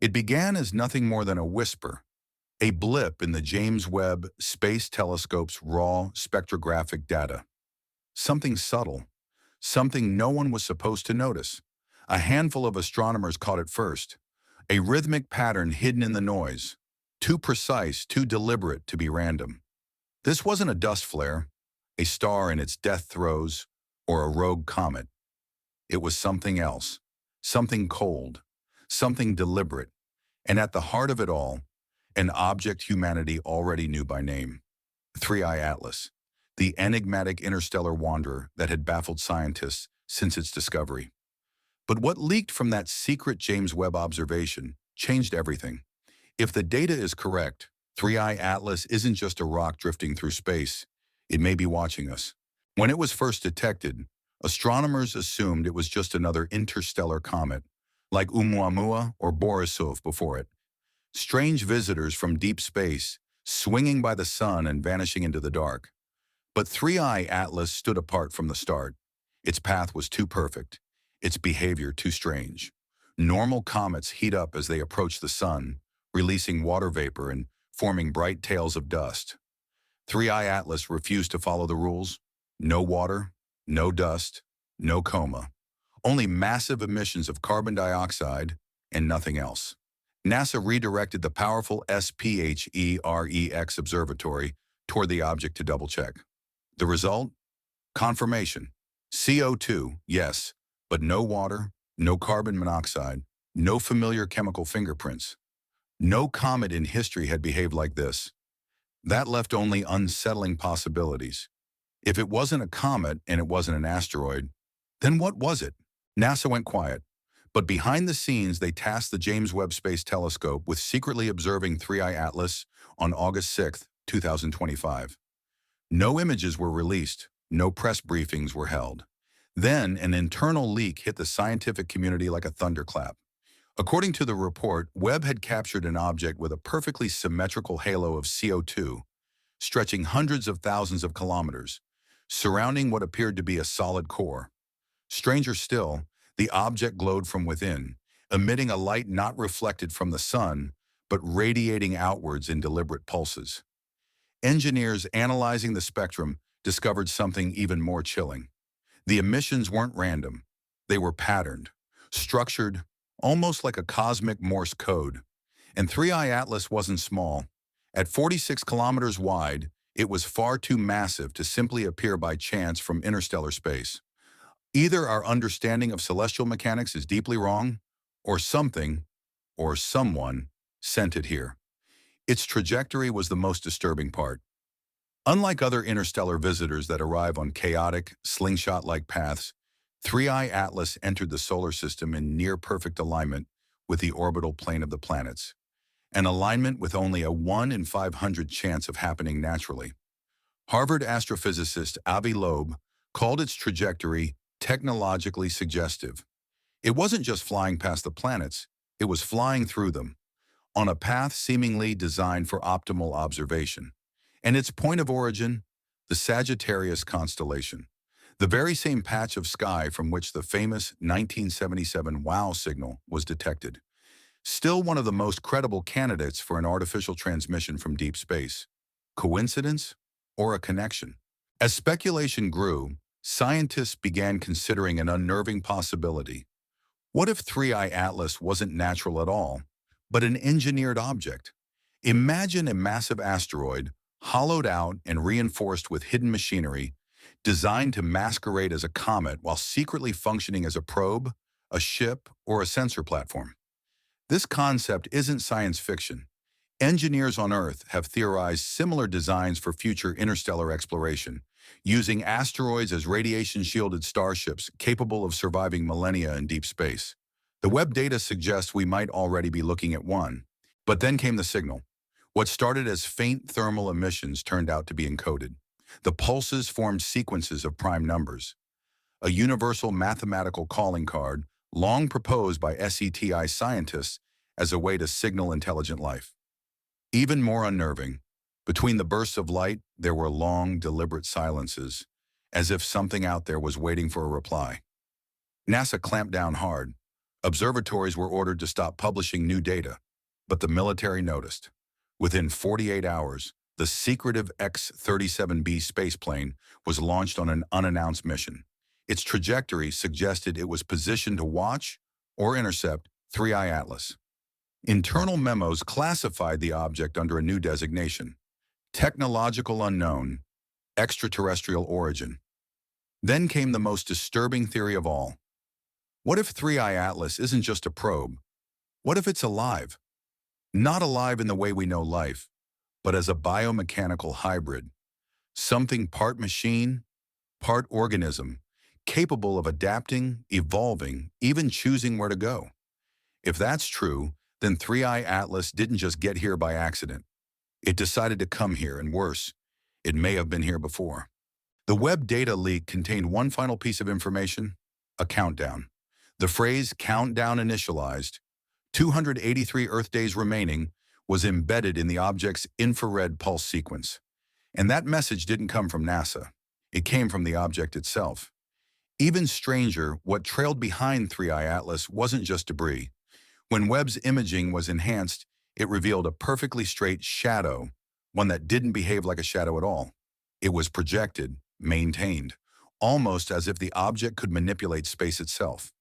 It began as nothing more than a whisper, a blip in the James Webb Space Telescope's raw spectrographic data. Something subtle, something no one was supposed to notice. A handful of astronomers caught it first, a rhythmic pattern hidden in the noise, too precise, too deliberate to be random. This wasn't a dust flare, a star in its death throes, or a rogue comet. It was something else, something cold, something deliberate, and at the heart of it all, an object humanity already knew by name. 3I Atlas, the enigmatic interstellar wanderer that had baffled scientists since its discovery. But what leaked from that secret James Webb observation changed everything. If the data is correct, 3I Atlas isn't just a rock drifting through space. It may be watching us. When it was first detected, astronomers assumed it was just another interstellar comet, like Oumuamua or Borisov before it. Strange visitors from deep space, swinging by the sun and vanishing into the dark. But 3I Atlas stood apart from the start. Its path was too perfect, its behavior too strange. Normal comets heat up as they approach the sun, releasing water vapor and forming bright tails of dust. 3I Atlas refused to follow the rules. No water, no dust, no coma. Only massive emissions of carbon dioxide and nothing else. NASA redirected the powerful SPHEREX observatory toward the object to double-check. The result? Confirmation. CO2, yes, but no water, no carbon monoxide, no familiar chemical fingerprints. No comet in history had behaved like this. That left only unsettling possibilities. If it wasn't a comet and it wasn't an asteroid, then what was it? NASA went quiet. But behind the scenes, they tasked the James Webb Space Telescope with secretly observing 3I Atlas on August 6, 2025. No images were released, no press briefings were held. Then, an internal leak hit the scientific community like a thunderclap. According to the report, Webb had captured an object with a perfectly symmetrical halo of CO2, stretching hundreds of thousands of kilometers, surrounding what appeared to be a solid core. Stranger still, the object glowed from within, emitting a light not reflected from the sun, but radiating outwards in deliberate pulses. Engineers analyzing the spectrum discovered something even more chilling. The emissions weren't random. They were patterned, structured, almost like a cosmic Morse code. And 3I Atlas wasn't small. At 46 kilometers wide, it was far too massive to simply appear by chance from interstellar space. Either our understanding of celestial mechanics is deeply wrong, or something, or someone, sent it here. Its trajectory was the most disturbing part. Unlike other interstellar visitors that arrive on chaotic, slingshot-like paths, 3I Atlas entered the solar system in near-perfect alignment with the orbital plane of the planets, an alignment with only a 1 in 500 chance of happening naturally. Harvard astrophysicist Avi Loeb called its trajectory technologically suggestive. It wasn't just flying past the planets, it was flying through them, on a path seemingly designed for optimal observation. And its point of origin, the Sagittarius constellation, the very same patch of sky from which the famous 1977 WOW signal was detected. Still one of the most credible candidates for an artificial transmission from deep space. Coincidence or a connection? As speculation grew, scientists began considering an unnerving possibility. What if 3I Atlas wasn't natural at all, but an engineered object? Imagine a massive asteroid, hollowed out and reinforced with hidden machinery, designed to masquerade as a comet while secretly functioning as a probe, a ship, or a sensor platform. This concept isn't science fiction. Engineers on Earth have theorized similar designs for future interstellar exploration, using asteroids as radiation-shielded starships capable of surviving millennia in deep space. The Webb data suggests we might already be looking at one. But then came the signal. What started as faint thermal emissions turned out to be encoded. The pulses formed sequences of prime numbers, a universal mathematical calling card long proposed by SETI scientists as a way to signal intelligent life. Even more unnerving, between the bursts of light, there were long, deliberate silences, as if something out there was waiting for a reply. NASA clamped down hard. Observatories were ordered to stop publishing new data, but the military noticed. Within 48 hours, the secretive X-37B spaceplane was launched on an unannounced mission. Its trajectory suggested it was positioned to watch or intercept 3I Atlas. Internal memos classified the object under a new designation: technological unknown, extraterrestrial origin. Then came the most disturbing theory of all. What if 3I Atlas isn't just a probe? What if it's alive? Not alive in the way we know life, but as a biomechanical hybrid. Something part machine, part organism, capable of adapting, evolving, even choosing where to go. If that's true, then 3I Atlas didn't just get here by accident. It decided to come here, and worse, it may have been here before. The Webb data leak contained one final piece of information: a countdown. The phrase "countdown initialized," 283 Earth days remaining, was embedded in the object's infrared pulse sequence. And that message didn't come from NASA. It came from the object itself. Even stranger, what trailed behind 3I Atlas wasn't just debris. When Webb's imaging was enhanced, it revealed a perfectly straight shadow, one that didn't behave like a shadow at all. It was projected, maintained, almost as if the object could manipulate space itself.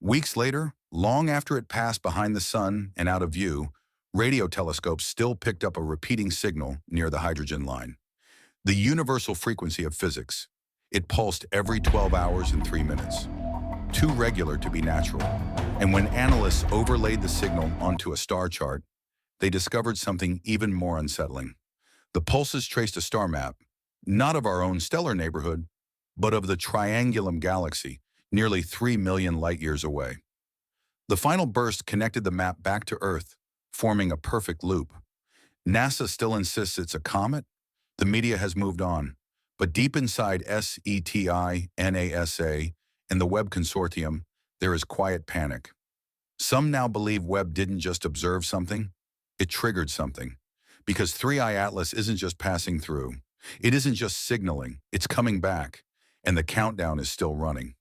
Weeks later, long after it passed behind the sun and out of view, radio telescopes still picked up a repeating signal near the hydrogen line. The universal frequency of physics. It pulsed every 12 hours and 3 minutes. Too regular to be natural. And when analysts overlaid the signal onto a star chart, they discovered something even more unsettling. The pulses traced a star map, not of our own stellar neighborhood, but of the Triangulum galaxy, nearly 3 million light-years away. The final burst connected the map back to Earth, forming a perfect loop. NASA still insists it's a comet. The media has moved on. But deep inside SETI, NASA, and the Webb Consortium, there is quiet panic. Some now believe Webb didn't just observe something, it triggered something. Because 3I Atlas isn't just passing through. It isn't just signaling, it's coming back. And the countdown is still running.